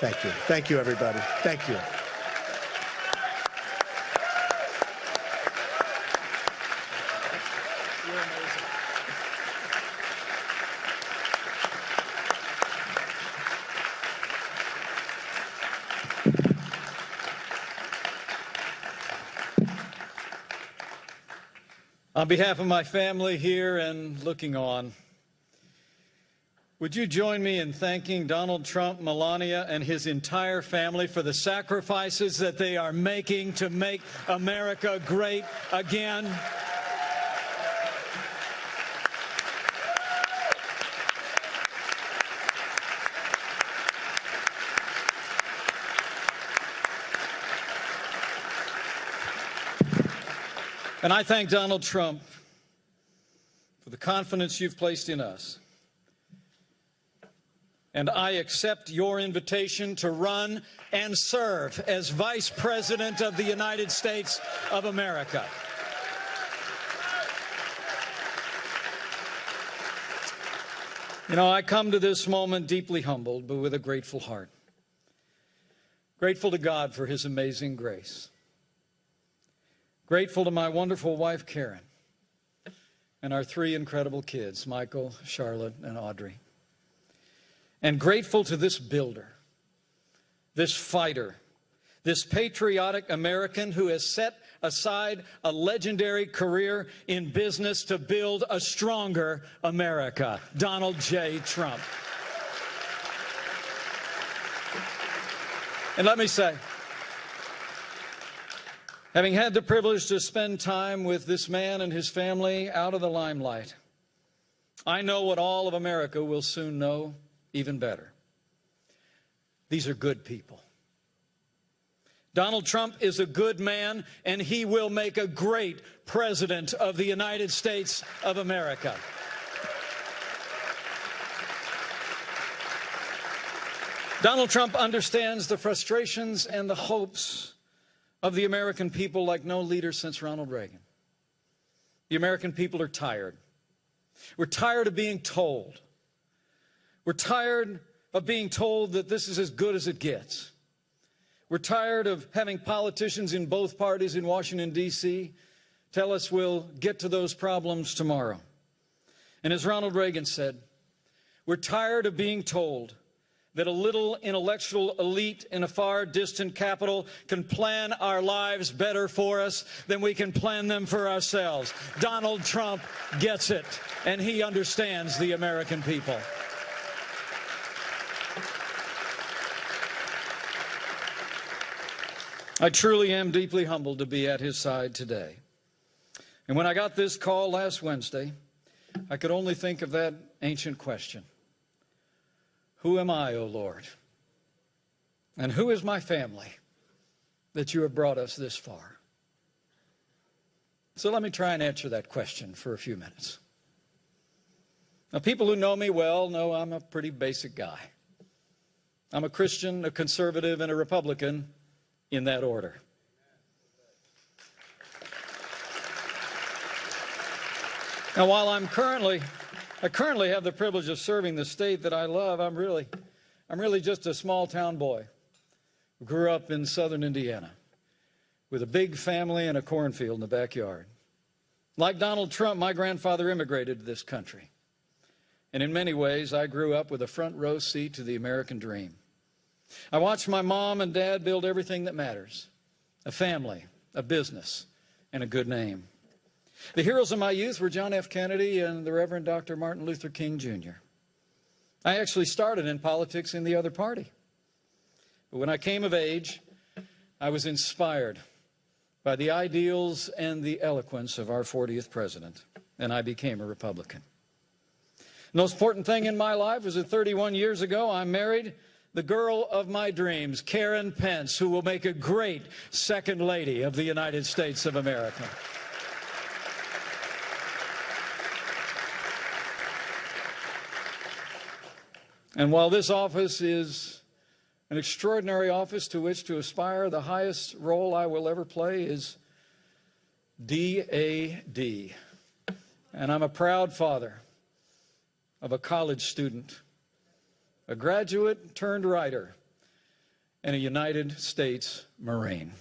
Thank you. Thank you, everybody. Thank you. You're amazing. On behalf of my family here and looking on, would you join me in thanking Donald Trump, Melania, and his entire family for the sacrifices that they are making to make America great again? And I thank Donald Trump for the confidence you've placed in us. And I accept your invitation to run and serve as Vice President of the United States of America. You know, I come to this moment deeply humbled, but with a grateful heart. Grateful to God for His amazing grace. Grateful to my wonderful wife, Karen, and our three incredible kids, Michael, Charlotte, and Audrey. And grateful to this builder, this fighter, this patriotic American who has set aside a legendary career in business to build a stronger America, Donald J. Trump. And let me say, having had the privilege to spend time with this man and his family out of the limelight, I know what all of America will soon know even better. These are good people. Donald Trump is a good man, and he will make a great president of the United States of America. Donald Trump understands the frustrations and the hopes of the American people like no leader since Ronald Reagan. The American people are tired. We're tired of being told. We're tired of being told that this is as good as it gets. We're tired of having politicians in both parties in Washington, D.C. tell us we'll get to those problems tomorrow. And as Ronald Reagan said, we're tired of being told that a little intellectual elite in a far distant capital can plan our lives better for us than we can plan them for ourselves. Donald Trump gets it, and he understands the American people. I truly am deeply humbled to be at his side today. And when I got this call last Wednesday, I could only think of that ancient question. Who am I, O Lord? And who is my family that you have brought us this far? So let me try and answer that question for a few minutes. Now, people who know me well know I'm a pretty basic guy. I'm a Christian, a conservative, and a Republican, in that order. Now, while I currently have the privilege of serving the state that I love, I'm really just a small town boy who grew up in southern Indiana with a big family and a cornfield in the backyard. Like Donald Trump, my grandfather immigrated to this country. And in many ways, I grew up with a front row seat to the American dream. I watched my mom and dad build everything that matters: a family, a business, and a good name. The heroes of my youth were John F. Kennedy and the Reverend Dr. Martin Luther King, Jr. I actually started in politics in the other party. But when I came of age, I was inspired by the ideals and the eloquence of our 40th president, and I became a Republican. The most important thing in my life was that 31 years ago, I married the girl of my dreams, Karen Pence, who will make a great second lady of the United States of America. And while this office is an extraordinary office to which to aspire, the highest role I will ever play is DAD. And I'm a proud father of a college student, a graduate turned writer, and a United States Marine.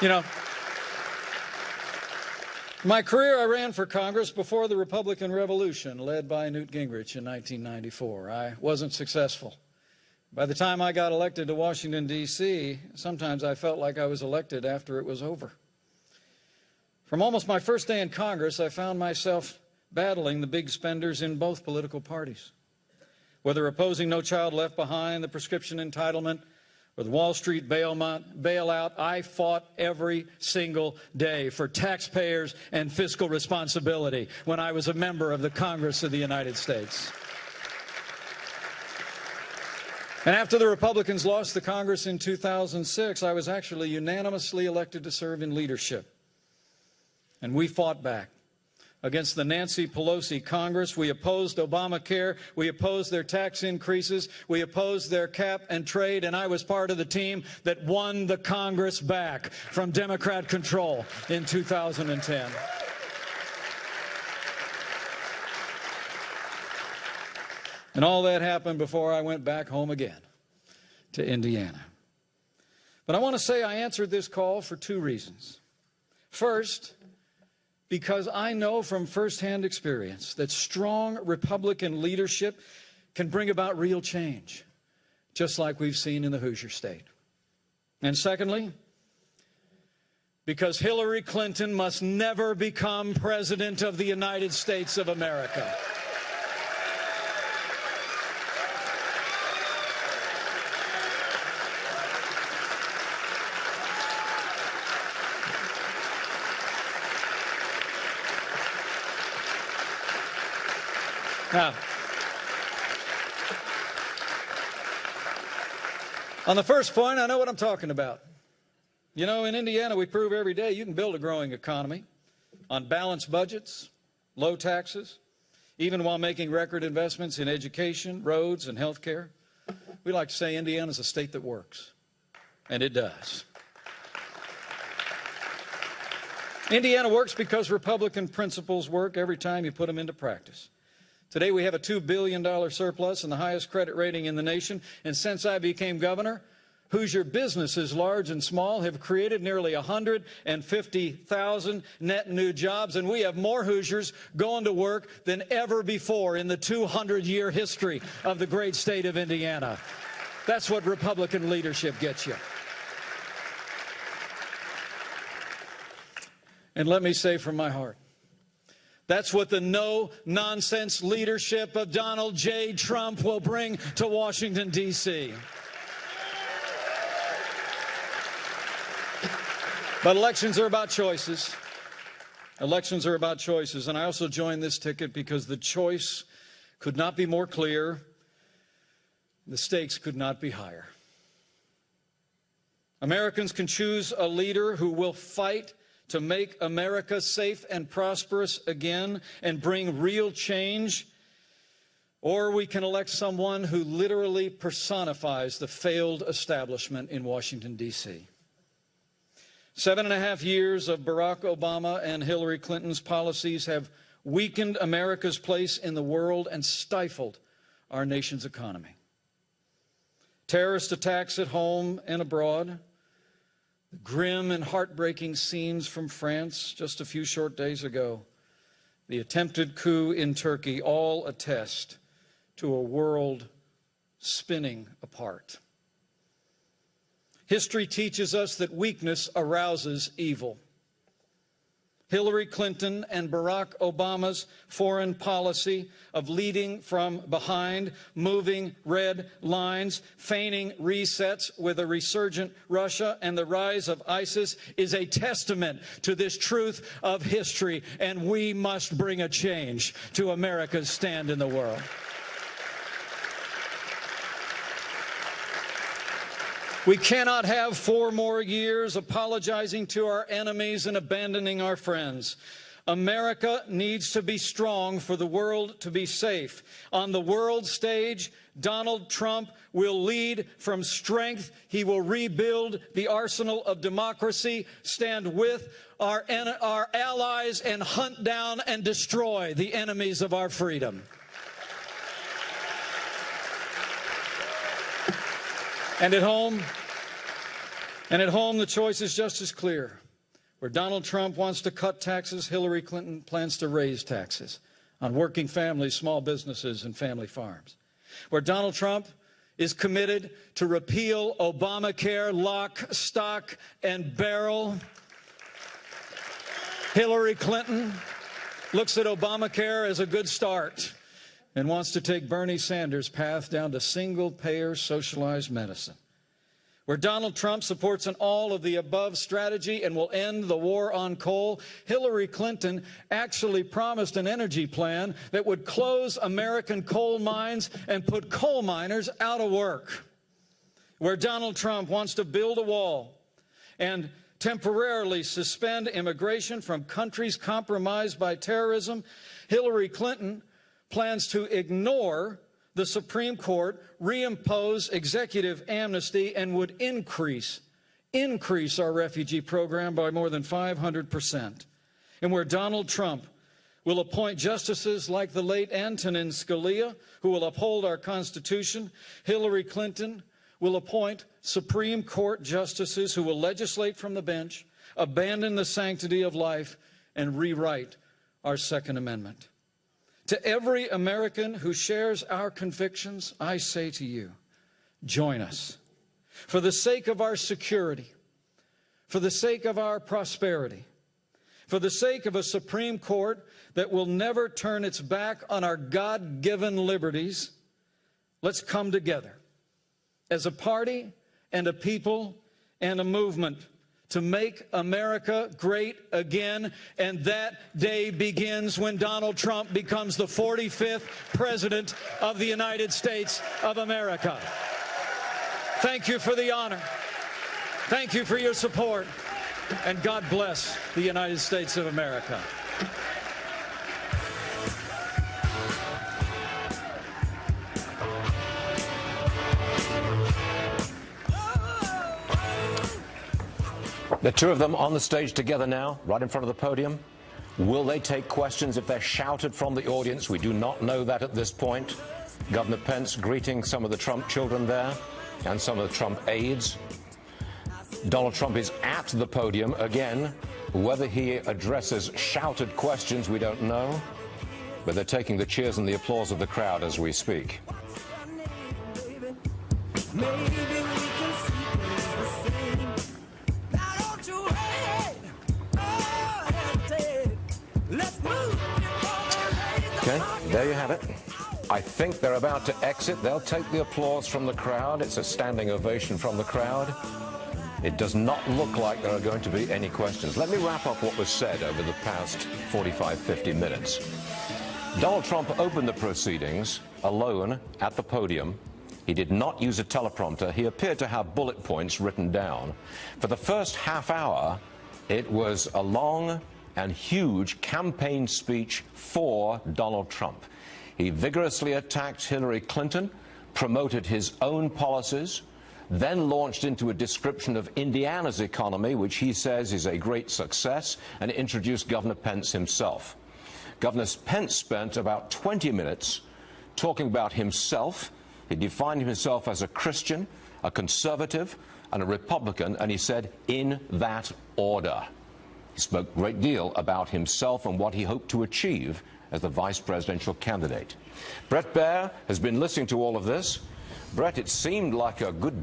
You know, in my career, I ran for Congress before the Republican Revolution, led by Newt Gingrich in 1994. I wasn't successful. By the time I got elected to Washington, D.C., sometimes I felt like I was elected after it was over. From almost my first day in Congress, I found myself battling the big spenders in both political parties. Whether opposing No Child Left Behind, the prescription entitlement, or the Wall Street bailout, I fought every single day for taxpayers and fiscal responsibility when I was a member of the Congress of the United States. And after the Republicans lost the Congress in 2006, I was actually unanimously elected to serve in leadership. And we fought back against the Nancy Pelosi Congress. We opposed Obamacare. We opposed their tax increases. We opposed their cap and trade. And I was part of the team that won the Congress back from Democrat control in 2010. And all that happened before I went back home again to Indiana. But I want to say I answered this call for two reasons. First, because I know from firsthand experience that strong Republican leadership can bring about real change, just like we've seen in the Hoosier State. And secondly, because Hillary Clinton must never become President of the United States of America. Now, on the first point, I know what I'm talking about. You know, in Indiana, we prove every day you can build a growing economy on balanced budgets, low taxes, even while making record investments in education, roads, and health care. We like to say Indiana's a state that works, and it does. Indiana works because Republican principles work every time you put them into practice. Today we have a $2 billion surplus and the highest credit rating in the nation. And since I became governor, Hoosier businesses, large and small, have created nearly 150,000 net new jobs. And we have more Hoosiers going to work than ever before in the 200-year history of the great state of Indiana. That's what Republican leadership gets you. And let me say from my heart, that's what the no-nonsense leadership of Donald J. Trump will bring to Washington, D.C. But elections are about choices. Elections are about choices. And I also joined this ticket because the choice could not be more clear. The stakes could not be higher. Americans can choose a leader who will fight to make America safe and prosperous again and bring real change, or we can elect someone who literally personifies the failed establishment in Washington, D.C. 7.5 years of Barack Obama and Hillary Clinton's policies have weakened America's place in the world and stifled our nation's economy. Terrorist attacks at home and abroad, the grim and heartbreaking scenes from France just a few short days ago, the attempted coup in Turkey, all attest to a world spinning apart. History teaches us that weakness arouses evil. Hillary Clinton and Barack Obama's foreign policy of leading from behind, moving red lines, feigning resets with a resurgent Russia and the rise of ISIS is a testament to this truth of history, and we must bring a change to America's stand in the world. We cannot have 4 more years apologizing to our enemies and abandoning our friends. America needs to be strong for the world to be safe. On the world stage, Donald Trump will lead from strength. He will rebuild the arsenal of democracy, stand with our allies and hunt down and destroy the enemies of our freedom. And at home, the choice is just as clear. Where Donald Trump wants to cut taxes, Hillary Clinton plans to raise taxes on working families, small businesses, and family farms. Where Donald Trump is committed to repeal Obamacare lock, stock, and barrel, Hillary Clinton looks at Obamacare as a good start and wants to take Bernie Sanders' path down to single-payer socialized medicine. Where Donald Trump supports an all-of-the-above strategy and will end the war on coal, Hillary Clinton actually promised an energy plan that would close American coal mines and put coal miners out of work. Where Donald Trump wants to build a wall and temporarily suspend immigration from countries compromised by terrorism, Hillary Clinton plans to ignore the Supreme Court, reimpose executive amnesty, and would increase our refugee program by more than 500%. And where Donald Trump will appoint justices like the late Antonin Scalia, who will uphold our Constitution, Hillary Clinton will appoint Supreme Court justices who will legislate from the bench, abandon the sanctity of life, and rewrite our Second Amendment. To every American who shares our convictions, I say to you, join us. For the sake of our security, for the sake of our prosperity, for the sake of a Supreme Court that will never turn its back on our God-given liberties, let's come together as a party and a people and a movement to make America great again, and that day begins when Donald Trump becomes the 45th President of the United States of America. Thank you for the honor. Thank you for your support, and God bless the United States of America. The two of them on the stage together now, right in front of the podium. Will they take questions if they're shouted from the audience? We do not know that at this point. Governor Pence greeting some of the Trump children there and some of the Trump aides. Donald Trump is at the podium again. Whether he addresses shouted questions, we don't know. But they're taking the cheers and the applause of the crowd as we speak. Okay, there you have it. I think they're about to exit. They'll take the applause from the crowd. It's a standing ovation from the crowd. It does not look like there are going to be any questions. Let me wrap up what was said over the past 45, 50 minutes. Donald Trump opened the proceedings alone at the podium. He did not use a teleprompter. He appeared to have bullet points written down. For the first half hour, it was a long and huge campaign speech for Donald Trump. He vigorously attacked Hillary Clinton, promoted his own policies, then launched into a description of Indiana's economy, which he says is a great success, and introduced Governor Pence himself. Governor Pence spent about 20 minutes talking about himself. He defined himself as a Christian, a conservative, and a Republican, and he said, in that order. He spoke a great deal about himself and what he hoped to achieve as the vice presidential candidate. Bret Baier has been listening to all of this. Bret, it seemed like a good